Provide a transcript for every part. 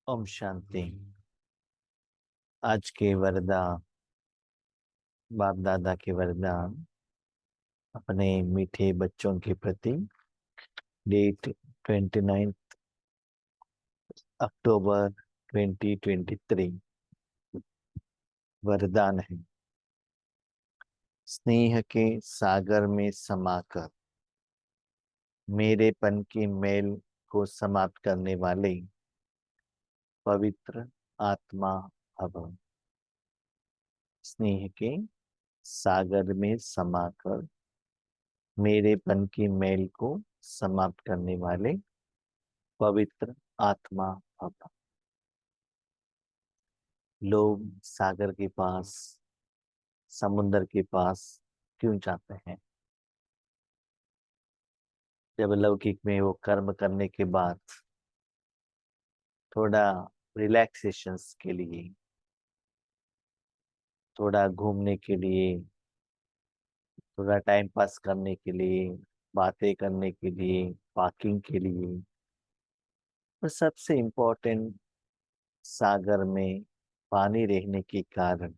ओम शांति। आज के वरदान, बाप दादा के वरदान अपने मीठे बच्चों के प्रति। डेट 29 अक्टूबर 2023। वरदान है, स्नेह के सागर में समाकर मेरेपन के मैल को समाप्त करने वाले पवित्र आत्मा भव। स्नेह के सागर में समाकर मेरेपन की मैल को समाप्त करने वाले पवित्र आत्मा भव। लोग सागर के पास, समुद्र के पास क्यों जाते हैं? जब लौकिक में वो कर्म करने के बाद थोड़ा रिलैक्सेशंस के लिए, थोड़ा घूमने के लिए, थोड़ा टाइम पास करने के लिए, बातें करने के लिए, वॉकिंग के लिए, और सबसे इम्पोर्टेंट, सागर में पानी रहने के कारण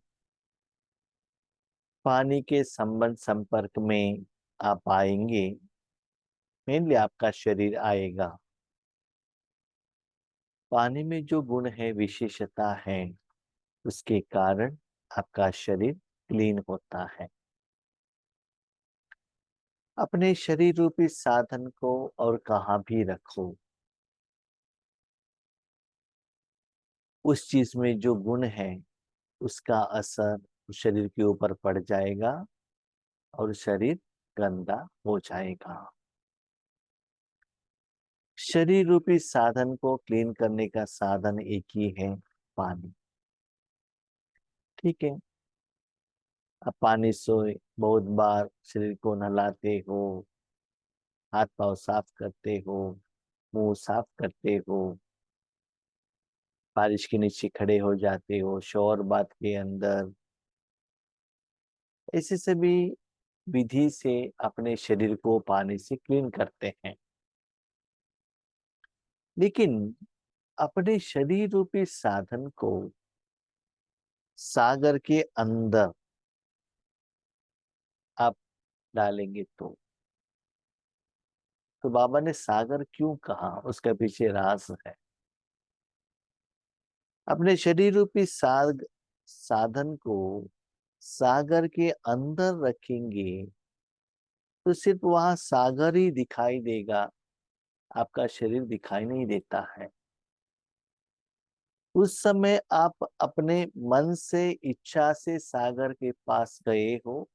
पानी के संबंध संपर्क में आप आएंगे। मेनली आपका शरीर आएगा। पानी में जो गुण है, विशेषता है, उसके कारण आपका शरीर क्लीन होता है। अपने शरीर रूपी साधन को और कहाँ भी रखो, उस चीज में जो गुण है उसका असर शरीर के ऊपर पड़ जाएगा और शरीर गंदा हो जाएगा। शरीर रूपी साधन को क्लीन करने का साधन एक ही है, पानी। ठीक है, अब पानी से बहुत बार शरीर को नहलाते हो, हाथ पांव साफ करते हो, मुंह साफ करते हो, बारिश के नीचे खड़े हो जाते हो, शॉवर बाथ के अंदर, ऐसे सभी विधि से अपने शरीर को पानी से क्लीन करते हैं। लेकिन अपने शरीर रूपी साधन को सागर के अंदर आप डालेंगे तो बाबा ने सागर क्यों कहा, उसका पीछे राज है। अपने शरीर रूपी साधन को सागर के अंदर रखेंगे तो सिर्फ वहां सागर ही दिखाई देगा, आपका शरीर दिखाई नहीं देता है। उस समय आप अपने मन से, इच्छा से सागर के पास गए हो,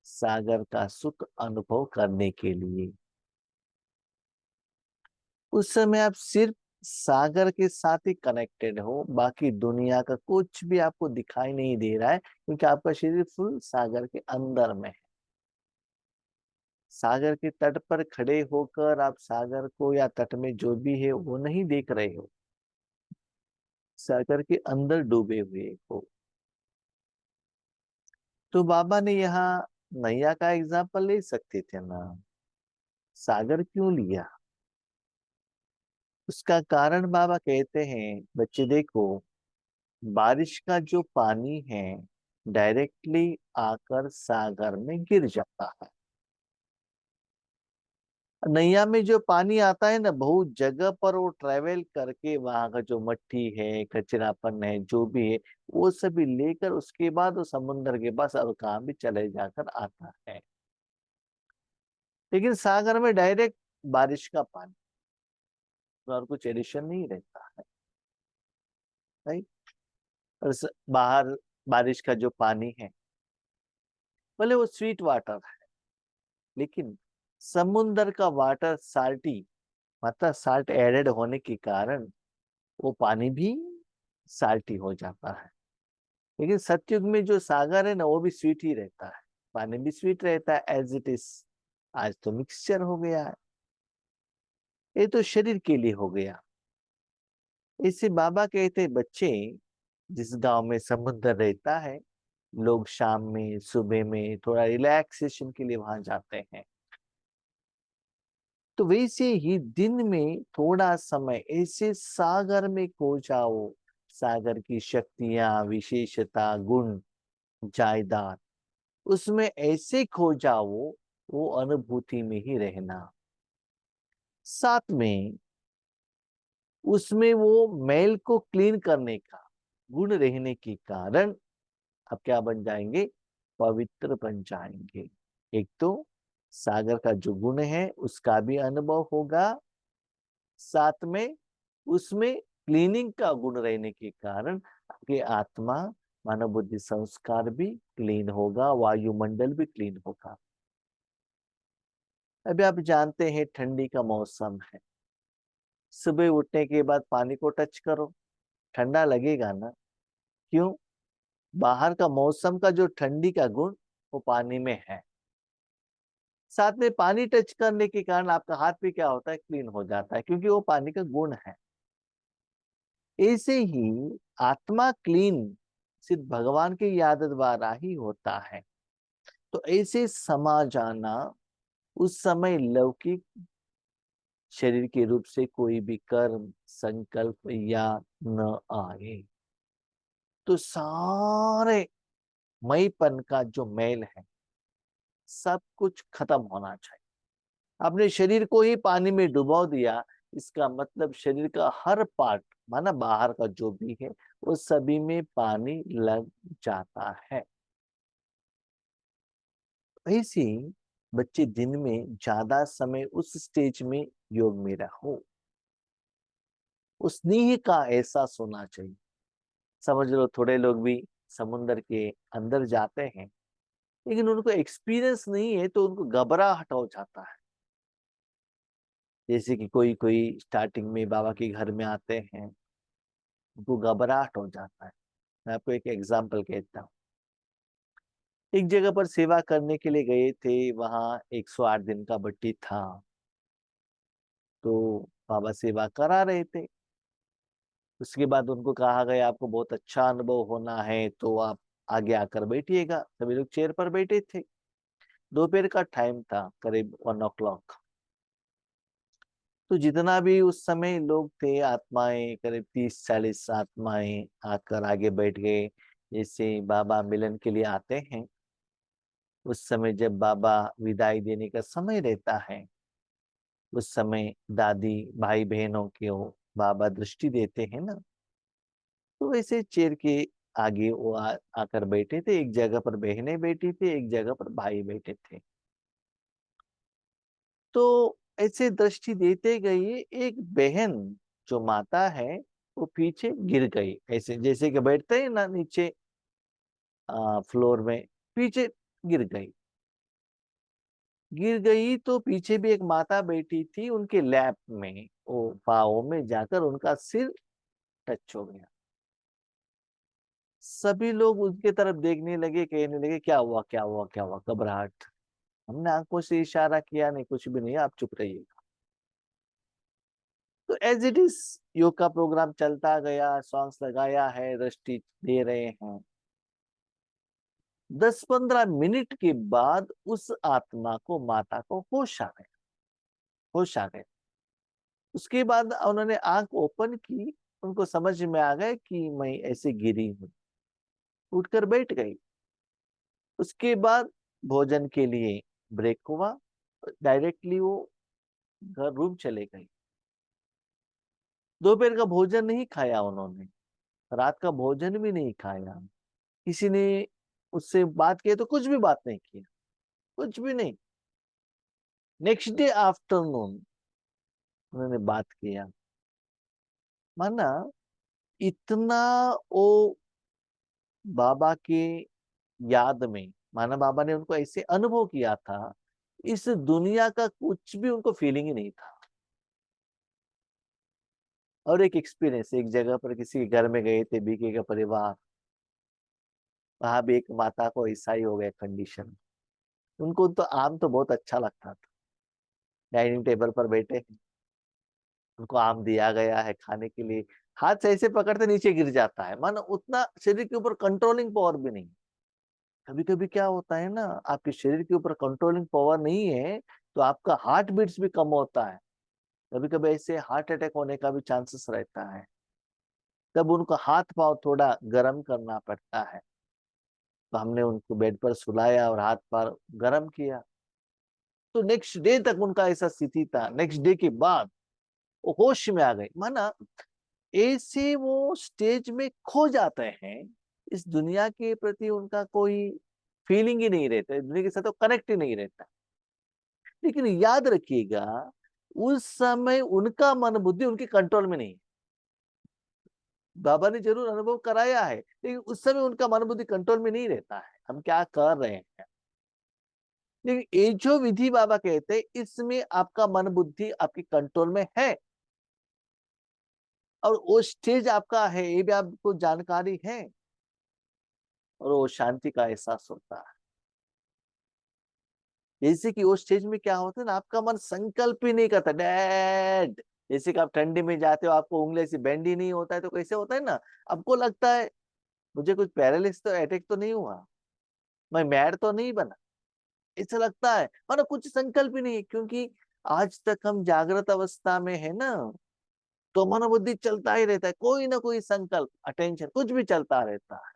सागर का सुख अनुभव करने के लिए। उस समय आप सिर्फ सागर के साथ ही कनेक्टेड हो, बाकी दुनिया का कुछ भी आपको दिखाई नहीं दे रहा है, क्योंकि आपका शरीर फुल सागर के अंदर में है। सागर के तट पर खड़े होकर आप सागर को या तट में जो भी है वो नहीं देख रहे हो, सागर के अंदर डूबे हुए हो। तो बाबा ने यहाँ नैया का एग्जाम्पल ले सकते थे ना, सागर क्यों लिया? उसका कारण बाबा कहते हैं, बच्चे देखो, बारिश का जो पानी है डायरेक्टली आकर सागर में गिर जाता है। नैया में जो पानी आता है ना, बहुत जगह पर वो ट्रेवल करके वहां का जो मट्टी है, कचरापन है, जो भी है, वो सभी लेकर उसके बाद वो समुद्र के पास अब कहाँ भी चले जाकर आता है। लेकिन सागर में डायरेक्ट बारिश का पानी, और कुछ एडिशन नहीं रहता है, राइट। और बाहर बारिश का जो पानी है, भले वो स्वीट वाटर है, लेकिन समुन्द्र का वाटर साल्टी, मतलब साल्ट एडेड होने के कारण वो पानी भी साल्टी हो जाता है। लेकिन सतयुग में जो सागर है ना, वो भी स्वीट ही रहता है, पानी भी स्वीट रहता है एज इट इज। आज तो मिक्सचर हो गया है, ये तो शरीर के लिए हो गया। इससे बाबा कहते बच्चे, जिस गांव में समुद्र रहता है, लोग शाम में, सुबह में थोड़ा रिलैक्सेशन के लिए वहां जाते हैं। तो वैसे ही दिन में थोड़ा समय ऐसे सागर में खो जाओ, सागर की शक्तियां, विशेषता, गुण, जायदाद, उसमें ऐसे खो जाओ, वो अनुभूति में ही रहना। साथ में उसमें वो मैल को क्लीन करने का गुण रहने के कारण आप क्या बन जाएंगे? पवित्र बन जाएंगे। एक तो सागर का जो गुण है उसका भी अनुभव होगा, साथ में उसमें क्लीनिंग का गुण रहने के कारण आपकी आत्मा, मानव बुद्धि, संस्कार भी क्लीन होगा, वायुमंडल भी क्लीन होगा। अभी आप जानते हैं ठंडी का मौसम है, सुबह उठने के बाद पानी को टच करो, ठंडा लगेगा ना? क्यों? बाहर का मौसम का जो ठंडी का गुण वो पानी में है। साथ में पानी टच करने के कारण आपका हाथ भी क्या होता है? क्लीन हो जाता है, क्योंकि वो पानी का गुण है। ऐसे ही आत्मा क्लीन सिर्फ भगवान के याद द्वारा ही होता है। तो ऐसे समा जाना, उस समय लौकिक शरीर के रूप से कोई भी कर्म, संकल्प या न आए, तो सारे मईपन का जो मैल है सब कुछ खत्म होना चाहिए। आपने शरीर को ही पानी में डुबो दिया, इसका मतलब शरीर का हर पार्ट, माना बाहर का जो भी है, वो सभी में पानी लग जाता है। ऐसे बच्चे दिन में ज्यादा समय उस स्टेज में योग में रहो, उस नींह का एहसास होना चाहिए। समझ लो थोड़े लोग भी समुद्र के अंदर जाते हैं, लेकिन उनको एक्सपीरियंस नहीं है तो उनको घबराहट हो जाता है। जैसे कि कोई कोई स्टार्टिंग में बाबा के घर में आते हैं, उनको घबराहट हो जाता है। मैं आपको एक एग्जाम्पल कहता हूँ। एक जगह पर सेवा करने के लिए गए थे, वहां 108 दिन का बट्टी था, तो बाबा सेवा करा रहे थे। उसके बाद उनको कहा गया आपको बहुत अच्छा अनुभव होना है तो आप आगे आकर बैठिएगा। सभी लोग चेयर पर बैठे थे। दोपहर का टाइम था, करीब 1 o'clock। तो जितना भी उस समय लोग थे, आत्माएं, करीब 30-40 आत्माएं आकर आगे बैठ गए। जैसे बाबा मिलन के लिए आते हैं, उस समय जब बाबा विदाई देने का समय रहता है, उस समय दादी भाई बहनों को बाबा दृष्टि देते हैं ना, तो वैसे चेयर के आगे वो आकर बैठे थे। एक जगह पर बहनें बैठी थी, एक जगह पर भाई बैठे थे। तो ऐसे दृष्टि देते गए, एक बहन जो माता है वो पीछे गिर गई, ऐसे जैसे कि बैठते हैं ना नीचे फ्लोर में, पीछे गिर गई। गिर गई तो पीछे भी एक माता बैठी थी, उनके लैप में, वो पाँव में जाकर उनका सिर टच हो गया। सभी लोग उनके तरफ देखने लगे, कहने लगे क्या हुआ क्या हुआ क्या हुआ? घबराहट। हमने आंखों से इशारा किया, नहीं कुछ भी नहीं, आप चुप रहिए। तो एज इट इज योग का प्रोग्राम चलता गया, सॉन्ग्स लगाया है, दृष्टि दे रहे हैं। 10-15 मिनट के बाद उस आत्मा को, माता को होश आ गया, होश आ गया। उसके बाद उन्होंने आंख ओपन की, उनको समझ में आ गया कि मैं ऐसे गिरी हूं, उठकर बैठ गई। उसके बाद भोजन के लिए ब्रेक हुआ, डायरेक्टली वो घर रूम चले गई। दोपहर का भोजन नहीं खाया उन्होंने, रात का भोजन भी नहीं खाया। किसी ने उससे बात की तो कुछ भी बात नहीं किया, कुछ भी नहीं। नेक्स्ट डे आफ्टरनून उन्होंने बात किया। माना इतना वो बाबा के याद में, माना बाबा ने उनको ऐसे अनुभव किया था, इस दुनिया का कुछ भी उनको फीलिंग ही नहीं था। और एक एक्सपीरियंस, एक जगह पर किसी के घर में गए थे, बीके का परिवार, वहां भी एक माता को ऐसा ही हो गया कंडीशन। उनको तो आम तो बहुत अच्छा लगता था, डाइनिंग टेबल पर बैठे हैं, उनको आम दिया गया है खाने के लिए, हाथ से ऐसे पकड़ते नीचे गिर जाता है। मानो उतना शरीर के ऊपर कंट्रोलिंग पावर भी नहीं। कभी कभी क्या होता है ना, आपके शरीर के ऊपर कंट्रोलिंग पावर नहीं है, तो आपका हार्ट बीट्स भी कम होता है, कभी कभी ऐसे हार्ट अटैक होने का भी चांसेस रहता है। तब उनको हाथ पांव थोड़ा गर्म करना पड़ता है, तो हमने उनको बेड पर सुलाया और हाथ पांव गर्म किया। तो नेक्स्ट डे तक उनका ऐसा स्थिति था, नेक्स्ट डे के बाद वो होश में आ गए। माना ऐसे वो स्टेज में खो जाते हैं, इस दुनिया के प्रति उनका कोई फीलिंग ही नहीं रहता, दुनिया के साथ तो कनेक्ट ही नहीं रहता। लेकिन याद रखिएगा, उस समय उनका मन बुद्धि उनके कंट्रोल में नहीं है। बाबा ने जरूर अनुभव कराया है, लेकिन उस समय उनका मन बुद्धि कंट्रोल में नहीं रहता है, हम क्या कर रहे हैं। लेकिन ये जो विधि बाबा कहते हैं, इसमें आपका मन बुद्धि आपके कंट्रोल में है, और वो स्टेज आपका है, ये भी आपको जानकारी है, और वो शांति का एहसास होता है। जैसे कि वो स्टेज में क्या होता है ना, आपका मन संकल्प ही नहीं करता, डैड। जैसे कि आप ठंडी में जाते हो, आपको उंगली से बेंड ही नहीं होता है, तो कैसे होता है ना, आपको लगता है मुझे कुछ पैरालिसिस तो अटैक तो नहीं हुआ, मैं मैड तो नहीं बना, ऐसा लगता है। मतलब कुछ संकल्प ही नहीं है, क्योंकि आज तक हम जागृत अवस्था में है ना, तो मनोबुद्धि चलता ही रहता है, कोई ना कोई संकल्प, अटेंशन, कुछ भी चलता रहता है।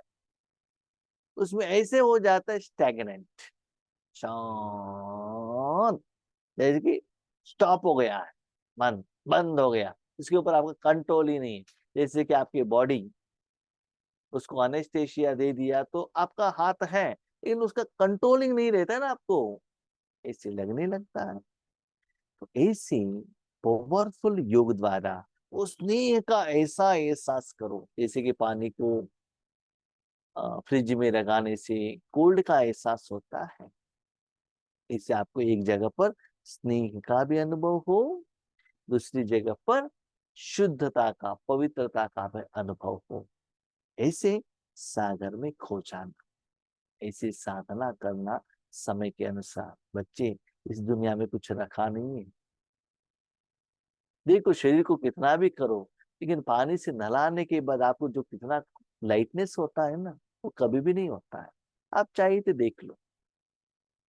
उसमें ऐसे हो जाता है स्टैग्नेंट, शांत, जैसे कि स्टॉप हो गया है, मन बंद हो गया, इसके ऊपर आपका कंट्रोल ही नहीं है। जैसे कि आपकी बॉडी, उसको अनेस्थेशिया दे दिया तो आपका हाथ है, लेकिन उसका कंट्रोलिंग नहीं रहता है ना आपको, ऐसे लगने लगता है। तो ऐसे पावरफुल योग द्वारा उस स्नेह का ऐसा एहसास करो, जैसे कि पानी को फ्रिज में लगाने से कोल्ड का एहसास होता है। इससे आपको एक जगह पर स्नेह का भी अनुभव हो, दूसरी जगह पर शुद्धता का, पवित्रता का भी अनुभव हो। ऐसे सागर में खो जाना, ऐसी साधना करना समय के अनुसार। बच्चे, इस दुनिया में कुछ रखा नहीं है। देखो, शरीर को कितना भी करो, लेकिन पानी से नहलाने के बाद आपको जो कितना लाइटनेस होता है ना, वो कभी भी नहीं होता है। आप चाहिए तो देख लो,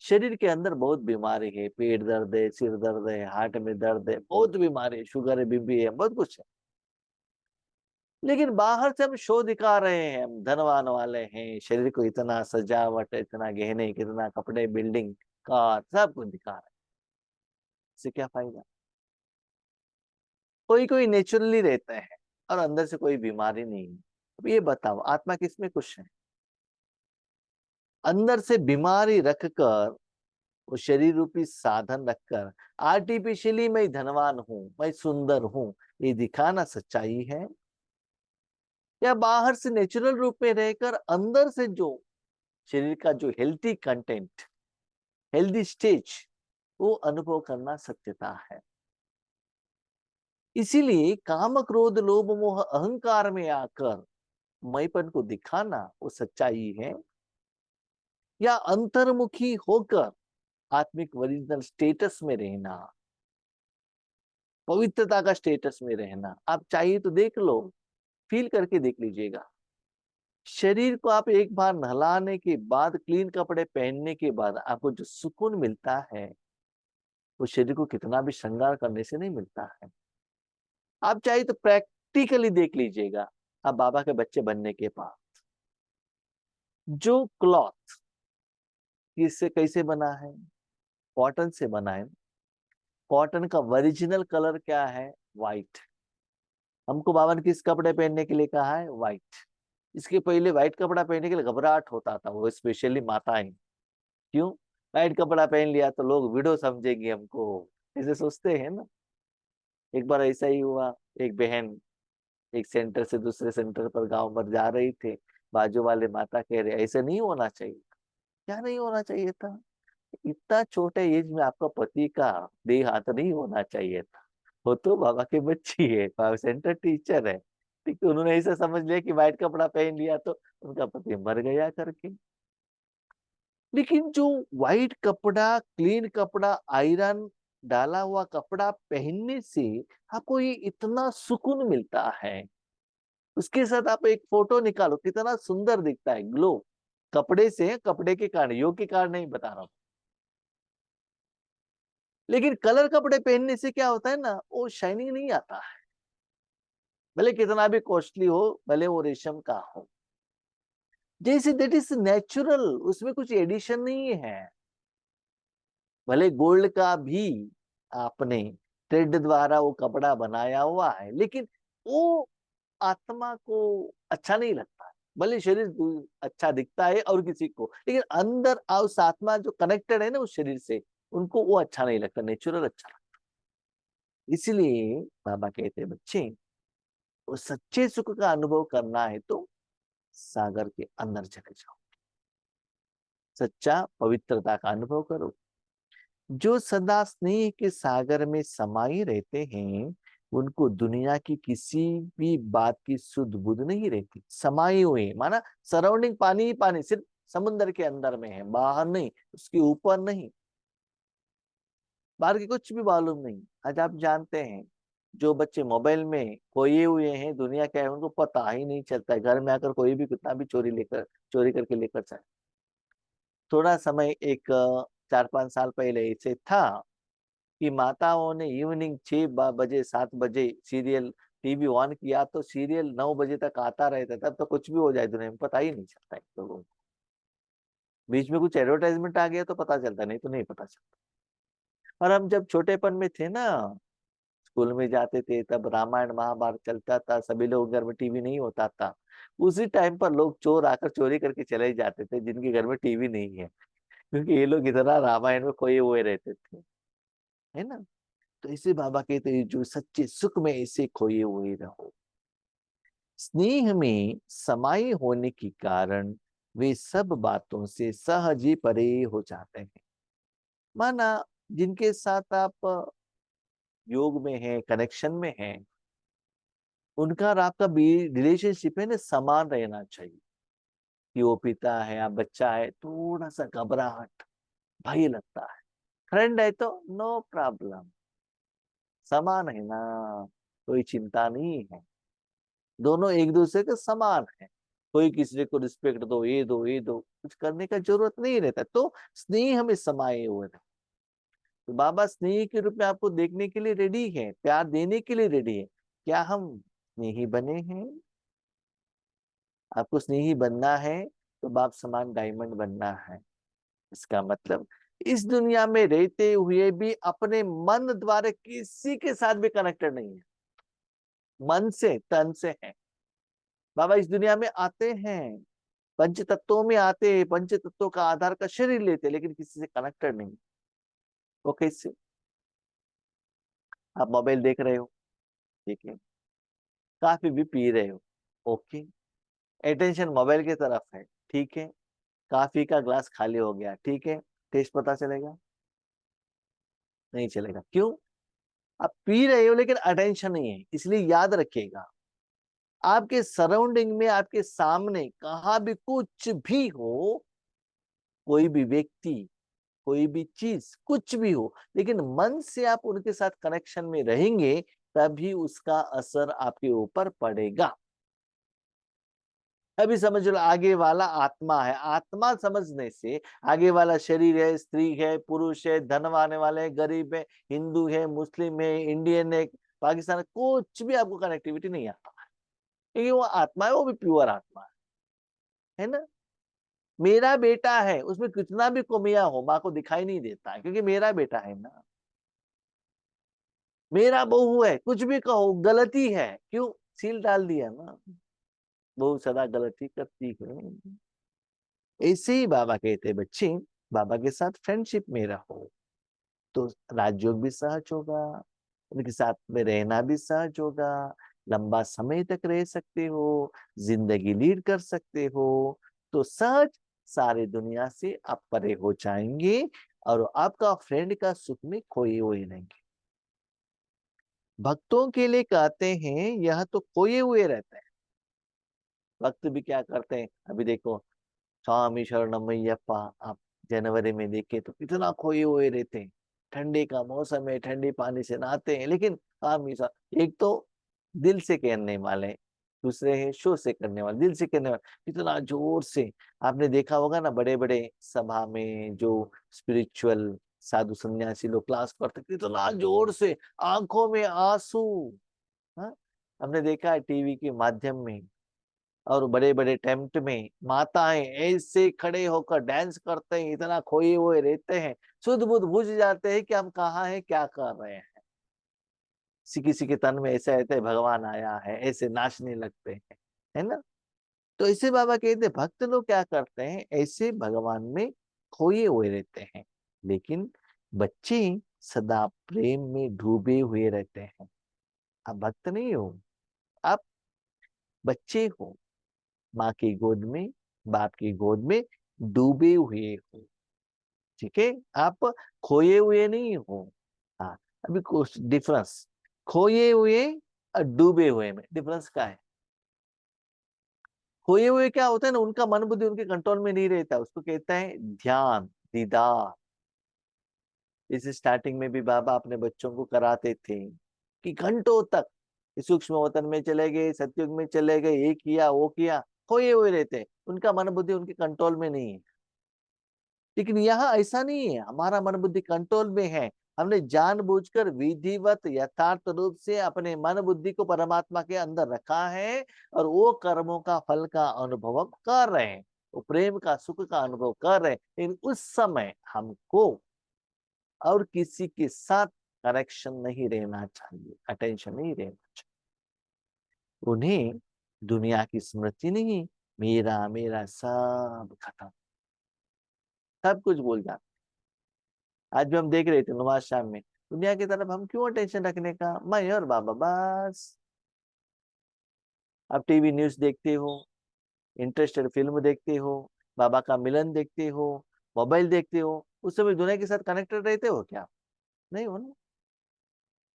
शरीर के अंदर बहुत बीमारी है, पेट दर्द है, सिर दर्द है, हार्ट में दर्द है, बहुत बीमारी है, शुगर है, बीपी है, बहुत कुछ है। लेकिन बाहर से हम शो दिखा रहे हैं, हम धनवान वाले हैं, शरीर को इतना सजावट, इतना गहने, कितना कपड़े, बिल्डिंग, कार, सब कुछ दिखा रहे हैं। इससे क्या फायदा। कोई कोई नेचुरली रहता है और अंदर से कोई बीमारी नहीं है। अब ये बताओ, आत्मा किसमें खुश है। अंदर से बीमारी रखकर, वो शरीर रूपी साधन रखकर, आर्टिफिशियली मैं धनवान हूं, मैं सुंदर हूं, ये दिखाना सच्चाई है, या बाहर से नेचुरल रूप में रहकर अंदर से जो शरीर का जो हेल्थी कंटेंट, हेल्दी स्टेज, वो अनुभव करना सत्यता है। इसीलिए काम, क्रोध, लोभ, मोह, अहंकार में आकर मैंपन को दिखाना वो सच्चाई है, या अंतर्मुखी होकर आत्मिक ओरिजिनल स्टेटस में रहना, पवित्रता का स्टेटस में रहना। आप चाहिए तो देख लो, फील करके देख लीजिएगा। शरीर को आप एक बार नहलाने के बाद, क्लीन कपड़े पहनने के बाद आपको जो सुकून मिलता है, वो शरीर को कितना भी श्रृंगार करने से नहीं मिलता है। आप चाहिए तो प्रैक्टिकली देख लीजिएगा। आप बाबा के बच्चे बनने के बाद जो क्लॉथ किससे कैसे बना है, कॉटन से बना है। कॉटन का ओरिजिनल कलर क्या है, व्हाइट। हमको बाबा ने किस कपड़े पहनने के लिए कहा है, व्हाइट। इसके पहले व्हाइट कपड़ा पहनने के लिए घबराहट होता था, वो स्पेशली माताएं। क्यों, व्हाइट कपड़ा पहन लिया तो लोग विडो समझेंगे हमको, ऐसे सोचते हैं ना। एक बार ऐसा ही हुआ, एक बहन एक सेंटर से दूसरे सेंटर पर गांव पर जा रही थे, बाजू वाले माता कह रहे ऐसे नहीं होना चाहिए। क्या नहीं होना चाहिए था, इतना छोटे एज में आपका पति का देहांत नहीं होना चाहिए था। वो तो बाबा की बच्ची है, बाबा सेंटर टीचर है, ठीक है। उन्होंने ऐसा समझ लिया कि व्हाइट कपड़ा पहन लिया तो उनका पति मर गया करके। लेकिन जो व्हाइट कपड़ा, क्लीन कपड़ा, आयरन डाला हुआ कपड़ा पहनने से आपको ये इतना सुकून मिलता है। उसके साथ आप एक फोटो निकालो, कितना सुंदर दिखता है, ग्लो कपड़े से, कपड़े के कारण, योग के कारण नहीं बता रहा हूं। लेकिन कलर कपड़े पहनने से क्या होता है ना, वो शाइनिंग नहीं आता है, भले कितना भी कॉस्टली हो, भले वो रेशम का हो। जैसे दैट इज नेचुरल, उसमें कुछ एडिशन नहीं है। भले गोल्ड का भी आपने थ्रेड द्वारा वो कपड़ा बनाया हुआ है, लेकिन वो आत्मा को अच्छा नहीं लगता है। भले शरीर अच्छा दिखता है और किसी को, लेकिन अंदर उस आत्मा जो कनेक्टेड है ना उस शरीर से, उनको वो अच्छा नहीं लगता, नेचुरल अच्छा लगता। इसलिए बाबा कहते हैं बच्चे, वो सच्चे सुख का अनुभव करना है तो सागर के अंदर चले जाओ, सच्चा पवित्रता का अनुभव करो। जो सदा स्नेह के सागर में समाये रहते हैं, उनको दुनिया की किसी भी बात की सुध बुध नहीं रहती। समाये हुए माना सराउंडिंग पानी ही पानी, सिर्फ समुद्र के अंदर में है, बाहर नहीं, उसके ऊपर नहीं, बाहर की कुछ भी मालूम नहीं। आज आप जानते हैं, जो बच्चे मोबाइल में खोए हुए हैं, दुनिया क्या है उनको पता ही नहीं चलता है। घर में आकर कोई भी कितना भी चोरी करके लेकर जाए। थोड़ा समय एक 4-5 साल पहले ऐसे था कि माताओं ने इवनिंग 6 बजे 7 बजे सीरियल टीवी ऑन किया तो सीरियल 9 बजे तक आता रहता, तब तो कुछ भी हो जाए दुनिया में पता ही नहीं चलता है लोगों को। बीच में कुछ एडवर्टाइजमेंट आ गया तो पता चलता, नहीं तो नहीं पता चलता। और हम जब छोटेपन में थे ना, स्कूल में जाते थे, तब रामायण महाभारत चलता था, सभी लोग घर में टीवी नहीं होता था। उसी टाइम पर लोग चोर आकर चोरी करके चले जाते थे जिनके घर में टीवी नहीं है, क्योंकि ये लोग इतना रामायण में खोए हुए रहते थे, है ना। तो इसे बाबा कहते हैं, जो सच्चे सुख में इसे खोए हुए रहो। स्नेह में समाये होने के कारण वे सब बातों से सहज ही परे हो जाते हैं। माना जिनके साथ आप योग में हैं, कनेक्शन में हैं, उनका और आपका भी रिलेशनशिप है ना, समान रहना चाहिए। कि वो पिता है या बच्चा है, थोड़ा सा घबराहट, भय लगता है। फ्रेंड है तो नो प्रॉब्लम, समान है ना, कोई चिंता नहीं है, दोनों एक दूसरे के समान है। कोई किसी को रिस्पेक्ट दो, ये दो, ये दो, कुछ करने का जरूरत नहीं रहता। तो स्नेह हमें समाये हुए रहे। तो बाबा स्नेह के रूप में आपको देखने के लिए रेडी है, प्यार देने के लिए रेडी है। क्या हम स्नेही बने हैं? आपको स्नेही बनना है तो बाप समान डायमंड बनना है। इसका मतलब इस दुनिया में रहते हुए भी अपने मन द्वारा किसी के साथ भी कनेक्टेड नहीं है, मन से तन से है। बाबा इस दुनिया में आते हैं, पंच तत्वों में आते हैं, पंच तत्वों का आधार का शरीर लेते, लेकिन किसी से कनेक्टेड नहीं। वो कैसे? आप मोबाइल देख रहे हो, ठीक है, काफी भी पी रहे हो, ओके, अटेंशन मोबाइल की तरफ है, ठीक है, काफी का ग्लास खाली हो गया, ठीक है, टेस्ट पता चलेगा? नहीं चलेगा। क्यों? आप पी रहे हो लेकिन अटेंशन नहीं है। इसलिए याद रखिएगा, आपके सराउंडिंग में, आपके सामने कहाँ भी कुछ भी हो, कोई भी व्यक्ति, कोई भी चीज, कुछ भी हो, लेकिन मन से आप उनके साथ कनेक्शन में रहेंगे, तभी उसका असर आपके ऊपर पड़ेगा। अभी समझ लो, आगे वाला आत्मा है, आत्मा समझने से आगे वाला शरीर है, स्त्री है, पुरुष है, धनवाने वाले है, गरीब है, हिंदू है, मुस्लिम है, इंडियन है, पाकिस्तान है, कुछ भी आपको कनेक्टिविटी नहीं आता है, क्योंकि वो आत्मा है, वो भी प्योर आत्मा है ना। मेरा बेटा है, उसमें कितना भी कमियां हो माँ को दिखाई नहीं देता है, क्योंकि मेरा बेटा है ना। मेरा बहू है, कुछ भी कहो गलती है, क्यों? सील डाल दिया ना, बहू सदा गलती करती है। ऐसे ही बाबा कहते हैं बच्चे, बाबा के साथ फ्रेंडशिप में रहो तो राजयोग भी सहज होगा, उनके साथ में रहना भी सहज होगा, लंबा समय तक रह सकते हो, जिंदगी लीड कर सकते हो, तो सहज सारे दुनिया से आप परे हो जाएंगे और आपका फ्रेंड का सुख में खोए हुए रहेंगे। भक्तों के लिए कहते हैं यह तो खोए हुए रहते हैं। भक्त भी क्या करते हैं, अभी देखो, स्वामी शरणमय्यप्पा, आप जनवरी में देखे तो कितना खोए हुए रहते हैं। ठंडी का मौसम है, ठंडे पानी से नहाते हैं, लेकिन हमेशा एक तो दिल से करने वाले, दूसरे हैं शो से करने वाले, दिल से करने वाले, इतना जोर से। आपने देखा होगा ना, बड़े बड़े सभा में जो स्पिरिचुअल साधु सन्यासी लोग क्लास करते कितना जोर से, आंखों में आंसू। हाँ, हमने देखा है टीवी के माध्यम में और बड़े बड़े टेंट में माताएं ऐसे खड़े होकर डांस करते हैं, इतना खोए हुए रहते हैं, सुध बुध बुझ जाते हैं कि हम कहाँ हैं, क्या कर रहे हैं। किसी के तन में ऐसा रहता है भगवान आया है, ऐसे नाचने लगते हैं, है ना। तो ऐसे बाबा कहते हैं भक्त लोग क्या करते हैं, ऐसे भगवान में खोए हुए रहते हैं। लेकिन बच्चे सदा प्रेम में डूबे हुए रहते हैं। आप भक्त नहीं हो, आप बच्चे हो, माँ की गोद में, बाप की गोद में डूबे हुए हो। ठीक है, आप खोए हुए नहीं हो। हाँ, अभी कुछ डिफरेंस, खोए हुए और डूबे हुए में डिफरेंस क्या है। खोए हुए क्या होता है ना, उनका मन बुद्धि उनके कंट्रोल में नहीं रहता, उसको कहता है ध्यान, दीदार। इस स्टार्टिंग में भी बाबा अपने बच्चों को कराते थे कि घंटों तक सूक्ष्म वतन में चले गए, सतयुग में चले गए, ये किया वो किया, खोए हुए रहते, उनका मन बुद्धि उनके कंट्रोल में नहीं है। लेकिन यहाँ ऐसा नहीं है, हमारा मन बुद्धि कंट्रोल में है। हमने जानबूझकर विधिवत यथार्थ रूप से अपने मन बुद्धि को परमात्मा के अंदर रखा है और वो कर्मों का फल का अनुभव कर रहे हैं, वो प्रेम का सुख का अनुभव कर रहे हैं। लेकिन उस समय हमको और किसी के साथ कनेक्शन नहीं रहना चाहिए, अटेंशन नहीं रहना चाहिए। उन्हें दुनिया की स्मृति नहीं, मेरा मेरा सब खत्म, सब कुछ भूल जाते। आज भी हम देख रहे थे नमाज शाम में, दुनिया की तरफ हम क्यों टेंशन रखने का, मैं और बाबा बस। आप टीवी न्यूज देखते हो, इंटरेस्टेड फिल्म देखते हो, बाबा का मिलन देखते हो, मोबाइल देखते हो, उस समय दुनिया के साथ कनेक्टेड रहते हो क्या? नहीं हो ना।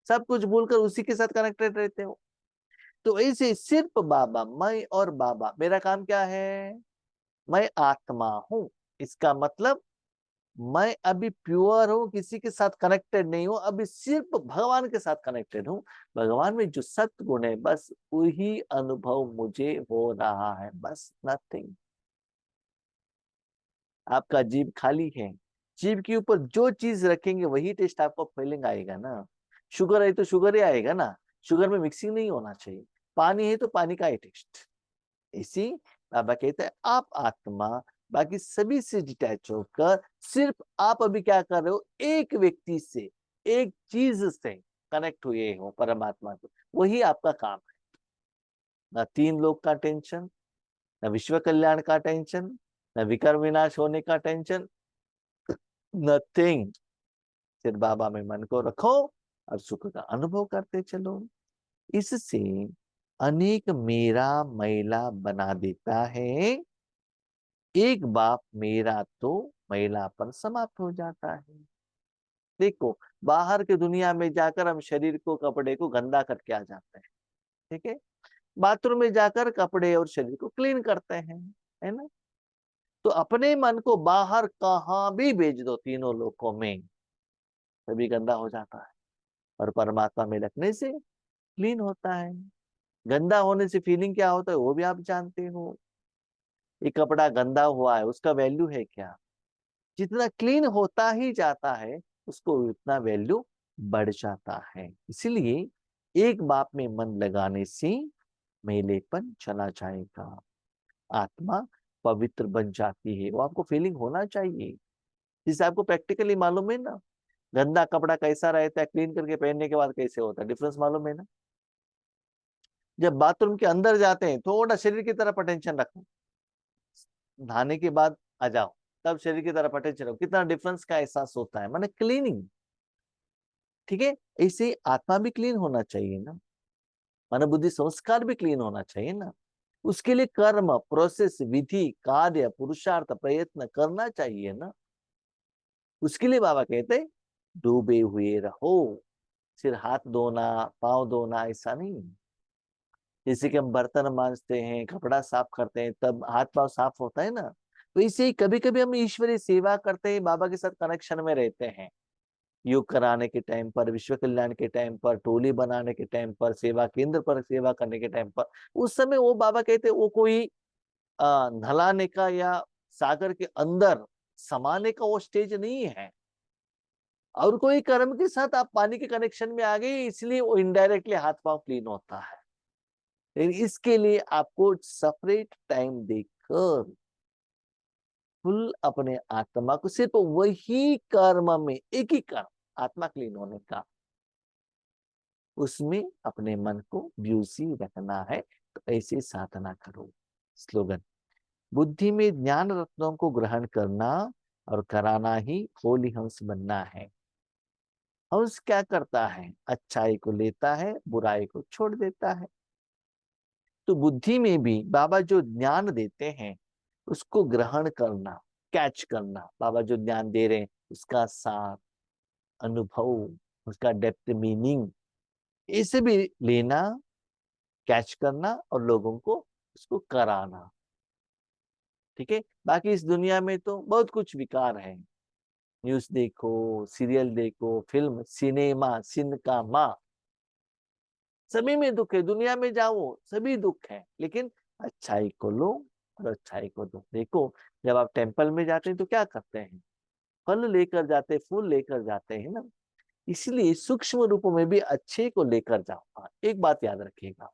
सब कुछ भूलकर उसी के साथ कनेक्टेड रहते हो। तो ऐसे सिर्फ बाबा, मैं और बाबा, मेरा काम क्या है, मैं आत्मा हूं। इसका मतलब मैं अभी प्योर हूं, किसी के साथ कनेक्टेड नहीं हूं, अभी सिर्फ भगवान के साथ कनेक्टेड हूं। भगवान में जो सत्गुण है बस वही अनुभव मुझे हो रहा है, बस नथिंग। आपका जीभ खाली है, जीभ के ऊपर जो चीज रखेंगे वही टेस्ट आपको फीलिंग आएगा ना। शुगर है तो शुगर ही आएगा ना, शुगर में मिक्सिंग नहीं होना चाहिए। पानी है तो पानी का ही टेस्ट। इसी बाबा कहते हैं आप आत्मा बाकी सभी से डिटैच होकर सिर्फ आप अभी क्या कर रहे हो, एक व्यक्ति से, एक चीज से कनेक्ट हुए हो परमात्मा को, वही आपका काम है। ना तीन लोग का टेंशन, न विश्व कल्याण का टेंशन, न विकर्म विनाश होने का टेंशन, नथिंग। सिर्फ बाबा में मन को रखो और सुख का अनुभव करते चलो। इससे अनेक मेरा मैला बना देता है, एक बाप मेरा तो मैलापन समाप्त हो जाता है। देखो, बाहर की दुनिया में जाकर हम शरीर को, कपड़े को गंदा करके आ जाते हैं, ठीक है। बाथरूम में जाकर कपड़े और शरीर को क्लीन करते हैं, है ना। तो अपने मन को बाहर कहाँ भी भेज दो, तीनों लोकों में, तभी गंदा हो जाता है। और परमात्मा में रखने से क्लीन होता है। गंदा होने से फीलिंग क्या होता है वो भी आप जानते हो। ये कपड़ा गंदा हुआ है, उसका वैल्यू है क्या? जितना क्लीन होता ही जाता है उसको उतना वैल्यू बढ़ जाता है। इसलिए एक बाप में मन लगाने से मैलेपन चला जाएगा, आत्मा पवित्र बन जाती है। वो आपको फीलिंग होना चाहिए, जिससे आपको प्रैक्टिकली मालूम है ना, गंदा कपड़ा कैसा रहता है, क्लीन करके पहनने के बाद कैसे होता है, डिफरेंस मालूम है ना। जब बाथरूम के अंदर जाते हैं थोड़ा शरीर की तरफ अटेंशन रखो, नहाने के बाद आ जाओ, तब शरीर की तरफ अटेंशन रखो, कितना डिफरेंस का एहसास होता है, माने क्लीनिंग। ठीक है, ऐसे आत्मा भी क्लीन होना चाहिए ना, मन बुद्धि संस्कार भी क्लीन होना चाहिए ना। उसके लिए कर्म, प्रोसेस, विधि, कार्य, पुरुषार्थ, प्रयत्न करना चाहिए ना। उसके लिए बाबा कहते हैं डूबे हुए रहो। सिर्फ हाथ धोना, पांव धोना ऐसा नहीं। जैसे कि हम बर्तन मांजते हैं, कपड़ा साफ करते हैं, तब हाथ पांव साफ होता है ना। तो इसे ही कभी कभी हम ईश्वरीय सेवा करते हैं, बाबा के साथ कनेक्शन में रहते हैं। योग कराने के टाइम पर, विश्व कल्याण के टाइम पर, टोली बनाने के टाइम पर, सेवा केंद्र पर सेवा करने के टाइम पर, उस समय वो बाबा कहते वो कोई नहलाने का या सागर के अंदर समाने का वो स्टेज नहीं है। और कोई कर्म के साथ आप पानी के कनेक्शन में आ गए, इसलिए वो इनडायरेक्टली हाथ पांव क्लीन होता है। लेकिन इसके लिए आपको सेपरेट टाइम देकर फुल अपने आत्मा को सिर्फ वही कर्म में, एक ही कर्म आत्मा क्लीन होने का, उसमें अपने मन को ब्यूसी रखना है। तो ऐसे साधना करो। स्लोगन: बुद्धि में ज्ञान रत्नों को ग्रहण करना और कराना ही होली हंस बनना है। हंस क्या करता है? अच्छाई को लेता है, बुराई को छोड़ देता है। तो बुद्धि में भी बाबा जो ज्ञान देते हैं उसको ग्रहण करना, कैच करना। बाबा जो ज्ञान दे रहे हैं उसका सार, अनुभव, उसका डेप्थ, मीनिंग, इसे भी लेना, कैच करना और लोगों को उसको कराना। ठीक है। बाकी इस दुनिया में तो बहुत कुछ विकार है। न्यूज देखो, सीरियल देखो, फिल्म, सिनेमा, सिनका, सभी में दुख है। दुनिया में जाओ सभी दुख है, लेकिन अच्छाई को लो और अच्छाई को दो। देखो, जब आप टेम्पल में जाते हैं तो क्या करते हैं? फल लेकर जाते, फूल लेकर जाते हैं ना। इसलिए सूक्ष्म रूप में भी अच्छे को लेकर जाओ। हाँ, एक बात याद रखिएगा,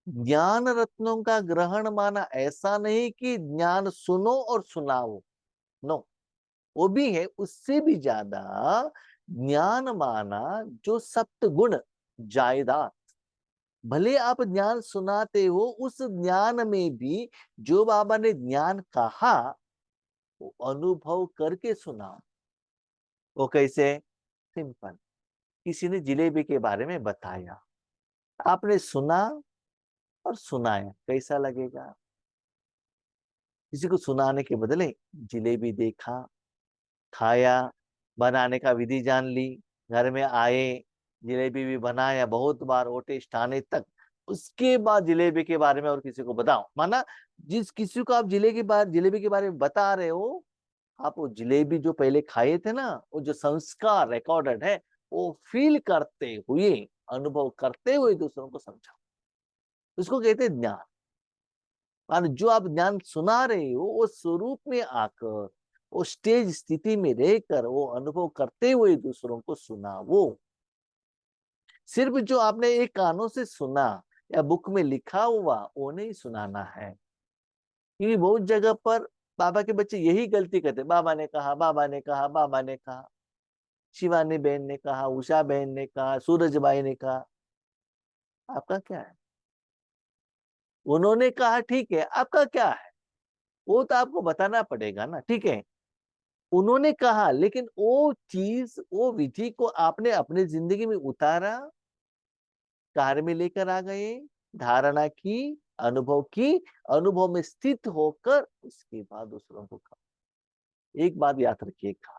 ज्ञान रत्नों का ग्रहण माना ऐसा नहीं कि ज्ञान सुनो और सुनाओ। नो, वो भी है, उससे भी ज्यादा ज्ञान माना जो सप्त गुण जायदाद। भले आप ज्ञान सुनाते हो, उस ज्ञान में भी जो बाबा ने ज्ञान कहा वो अनुभव करके सुनाओ। वो कैसे? सिंपल, किसी ने जिलेबी के बारे में बताया, आपने सुना और सुनाया, कैसा लगेगा? किसी को सुनाने के बदले जिलेबी देखा, खाया, बनाने का विधि जान ली, घर में आए, जिलेबी भी बनाया बहुत बार, वो टेस्ट आने तक, उसके बाद जिलेबी के बारे में और किसी को बताओ। माना जिस किसी को आप जिलेबी के बारे में बता रहे हो, आप वो जिलेबी जो पहले खाए थे ना, वो जो संस्कार रिकॉर्डेड है, वो फील करते हुए, अनुभव करते हुए दूसरों को समझाओ। उसको कहते हैं ज्ञान। और जो आप ज्ञान सुना रहे हो वो स्वरूप में आकर, वो स्टेज स्थिति में रहकर, वो अनुभव करते हुए दूसरों को सुना। वो सिर्फ जो आपने एक कानों से सुना या बुक में लिखा हुआ वो नहीं सुनाना है। क्योंकि बहुत जगह पर बाबा के बच्चे यही गलती करते, बाबा ने कहा, बाबा ने कहा, बाबा ने कहा, शिवानी बहन ने कहा, उषा बहन ने कहा, सूरज भाई ने कहा। आपका क्या है? उन्होंने कहा ठीक है, आपका क्या है? वो तो आपको बताना पड़ेगा ना। ठीक है, उन्होंने कहा, लेकिन वो चीज, वो विधि को आपने अपने जिंदगी में उतारा, कार्य में लेकर आ गए, धारणा की, अनुभव की, अनुभव में स्थित होकर उसके बाद दूसरों को कहा। एक बात याद रखिएगा,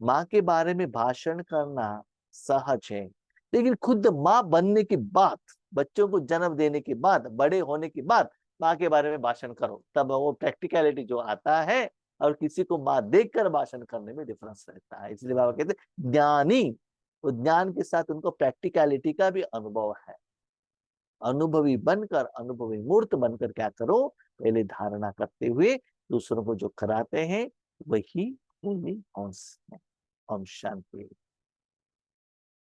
माँ के बारे में भाषण करना सहज है, लेकिन खुद माँ बनने के बाद, बच्चों को जन्म देने के बाद, बड़े होने के बाद माँ के बारे में भाषण करो, तब वो प्रैक्टिकलिटी जो आता है, और किसी को माँ देखकर भाषण करने में डिफरेंस रहता है। इसलिए बाबा कहते हैं ज्ञानी, वो ज्ञान के साथ उनको प्रैक्टिकलिटी का भी अनुभव है। अनुभवी बनकर, अनुभवी मूर्त बनकर क्या करो? पहले धारणा करते हुए दूसरों को जो कराते हैं वही होली अंश है। ओम शांति।